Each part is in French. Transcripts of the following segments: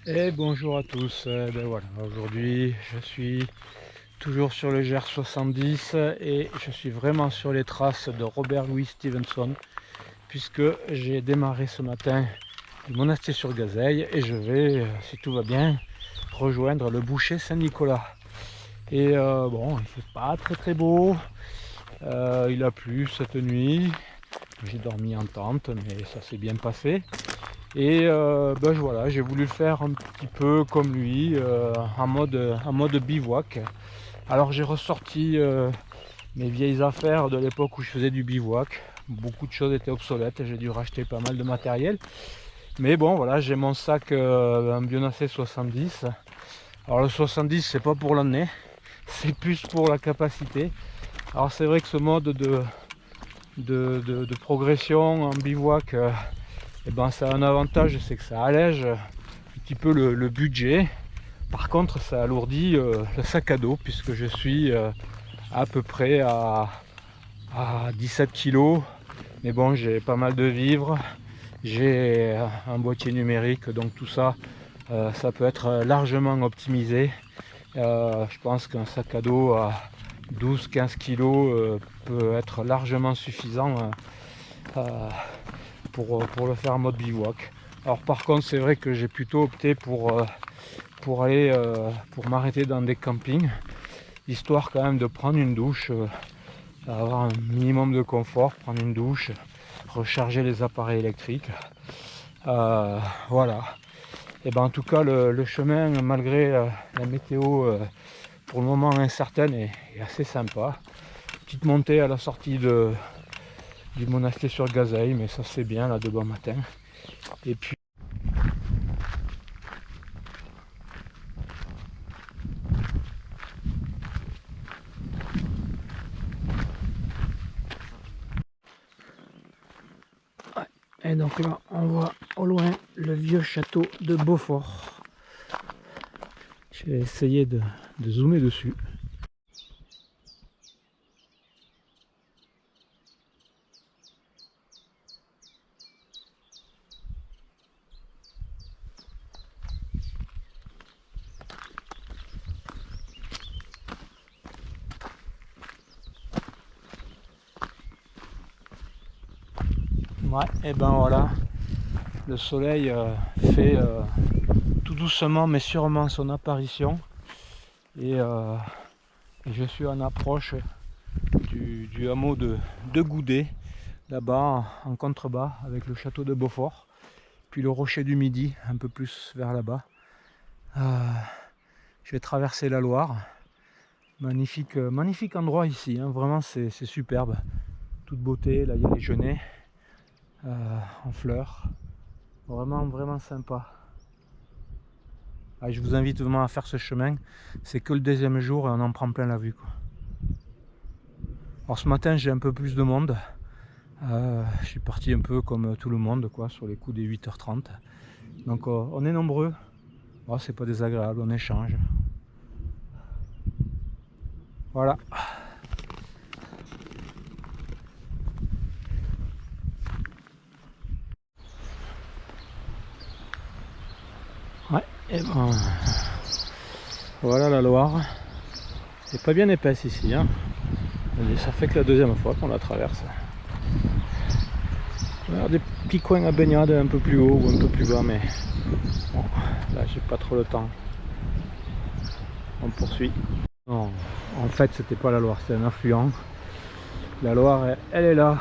Et bonjour à tous, ben voilà, aujourd'hui je suis toujours sur le GR 70 et je suis vraiment sur les traces de Robert Louis Stevenson puisque j'ai démarré ce matin du Monastier-sur-Gazeille et je vais, si tout va bien, rejoindre le boucher Saint-Nicolas. Et bon, il fait pas très beau, il a plu cette nuit, j'ai dormi en tente mais ça s'est bien passé. Et ben voilà, j'ai voulu faire un petit peu comme lui, en mode bivouac. Alors j'ai ressorti mes vieilles affaires de l'époque où je faisais du bivouac. Beaucoup de choses étaient obsolètes, j'ai dû racheter pas mal de matériel. Mais bon voilà, j'ai mon sac un Bionacé 70. Alors le 70 c'est pas pour l'année, c'est plus pour la capacité. Alors c'est vrai que ce mode de progression en bivouac, et ben ça a un avantage, c'est que ça allège un petit peu le budget. Par contre ça alourdit le sac à dos puisque je suis à peu près à 17 kg. Mais bon, j'ai pas mal de vivres, j'ai un boîtier numérique, donc tout ça ça peut être largement optimisé. Je pense qu'un sac à dos à 12-15 kg peut être largement suffisant pour le faire en mode bivouac. Alors par contre c'est vrai que j'ai plutôt opté pour aller pour m'arrêter dans des campings, histoire quand même de prendre une douche, avoir un minimum de confort, prendre une douche, recharger les appareils électriques. Voilà. Et ben en tout cas le chemin, malgré la météo pour le moment incertaine, est assez sympa. Petite montée à la sortie du Monastier-sur-Gazeille, mais ça c'est bien là de bon matin. Et puis et donc là on voit au loin le vieux château de Beaufort. Je vais essayer de zoomer dessus. Ouais, et ben voilà, le soleil fait tout doucement mais sûrement son apparition. Et je suis en approche du hameau de Goudet, là-bas en contrebas avec le château de Beaufort, puis le rocher du Midi un peu plus vers là-bas. Je vais traverser la Loire. Magnifique endroit ici, hein. Vraiment c'est superbe, toute beauté. Là il y a les genêts en fleurs, vraiment sympa. Je vous invite vraiment à faire ce chemin, c'est que le deuxième jour et on en prend plein la vue, quoi. Alors ce matin j'ai un peu plus de monde, je suis parti un peu comme tout le monde, quoi, sur les coups des 8h30. Donc on est nombreux, c'est pas désagréable, on échange. Voilà. Ouais, et ben voilà la Loire. C'est pas bien épaisse ici, hein. Et ça fait que la deuxième fois qu'on la traverse. Il y a des petits coins à baignade un peu plus haut ou un peu plus bas, mais bon, là j'ai pas trop le temps. On poursuit. Non, en fait c'était pas la Loire, c'est un affluent. La Loire, elle est là.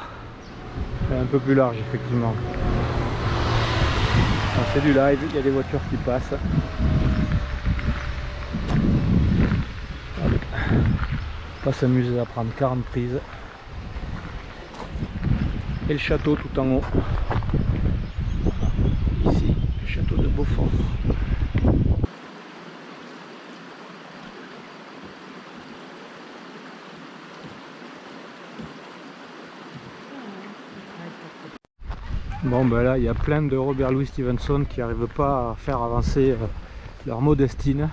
Elle est un peu plus large effectivement. C'est du live, il y a des voitures qui passent. On va s'amuser à prendre 40 prises. Et le château tout en haut. Ici, le château de Beaufort. Bon ben là il y a plein de Robert Louis Stevenson qui n'arrivent pas à faire avancer leur Modestine.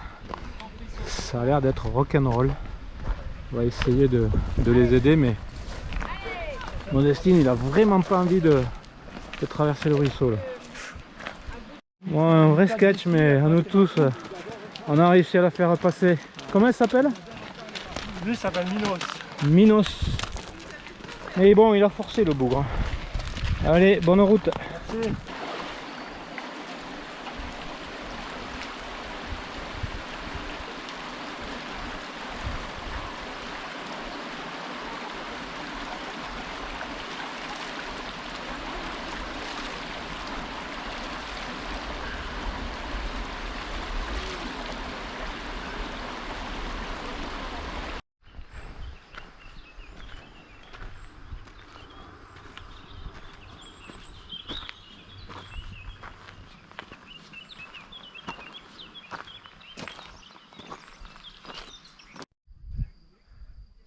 Ça a l'air d'être rock'n'roll. On va essayer de les aider, mais Modestine il a vraiment pas envie de traverser le ruisseau là. Bon, un vrai sketch, mais à nous tous, on a réussi à la faire passer. Comment elle s'appelle? Lui s'appelle Minos. Minos. Mais bon, il a forcé le bougre. Allez, bonne route. Merci.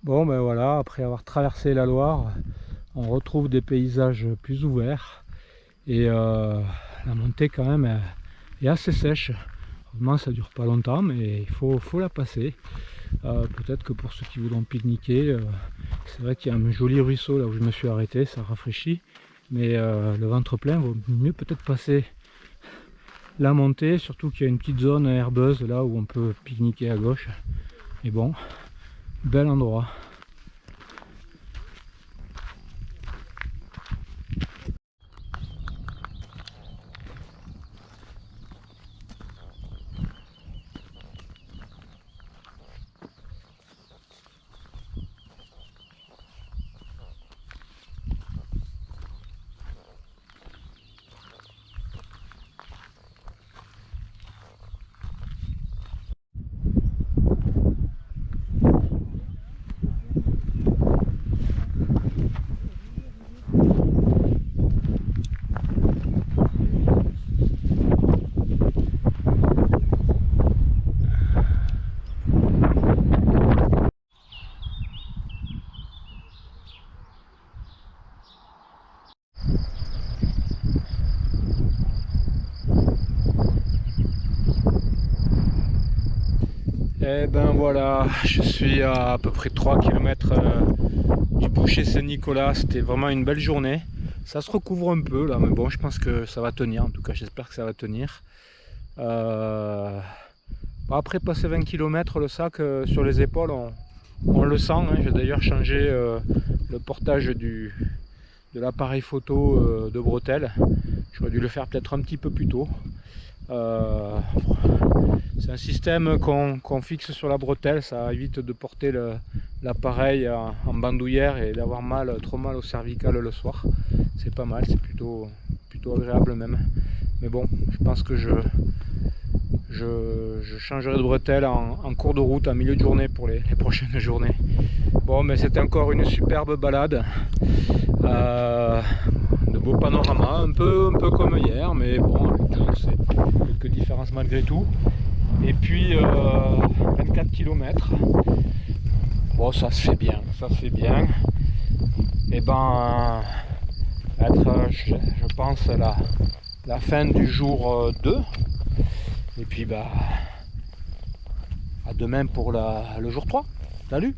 Bon ben voilà, après avoir traversé la Loire, on retrouve des paysages plus ouverts et la montée quand même est assez sèche. Vraiment ça dure pas longtemps, mais il faut la passer. Peut-être que pour ceux qui voudront pique-niquer, c'est vrai qu'il y a un joli ruisseau là où je me suis arrêté, ça rafraîchit, mais le ventre plein vaut mieux peut-être passer la montée, surtout qu'il y a une petite zone herbeuse là où on peut pique-niquer à gauche. Et bon, bel endroit. Et ben voilà, je suis à peu près 3 km du boucher Saint-Nicolas. C'était vraiment une belle journée. Ça se recouvre un peu là, mais bon, je pense que ça va tenir. En tout cas, j'espère que ça va tenir. Après passer 20 km, le sac sur les épaules, on le sent. Hein. J'ai d'ailleurs changé le portage de l'appareil photo de bretelles. J'aurais dû le faire peut-être un petit peu plus tôt. C'est un système qu'on fixe sur la bretelle, ça évite de porter l'appareil en bandoulière et d'avoir trop mal au cervical le soir. C'est pas mal, c'est plutôt agréable même. Mais bon, je pense que je changerai de bretelle en cours de route, en milieu de journée pour les prochaines journées. Bon, mais c'était encore une superbe balade. De beaux panoramas, un peu comme hier, mais bon, c'est quelques différences malgré tout. Et puis 24 km. Bon, ça se fait bien, ça se fait bien. Et ben, être, je pense, la fin du jour 2. Et puis, bah, à demain pour le jour 3. Salut!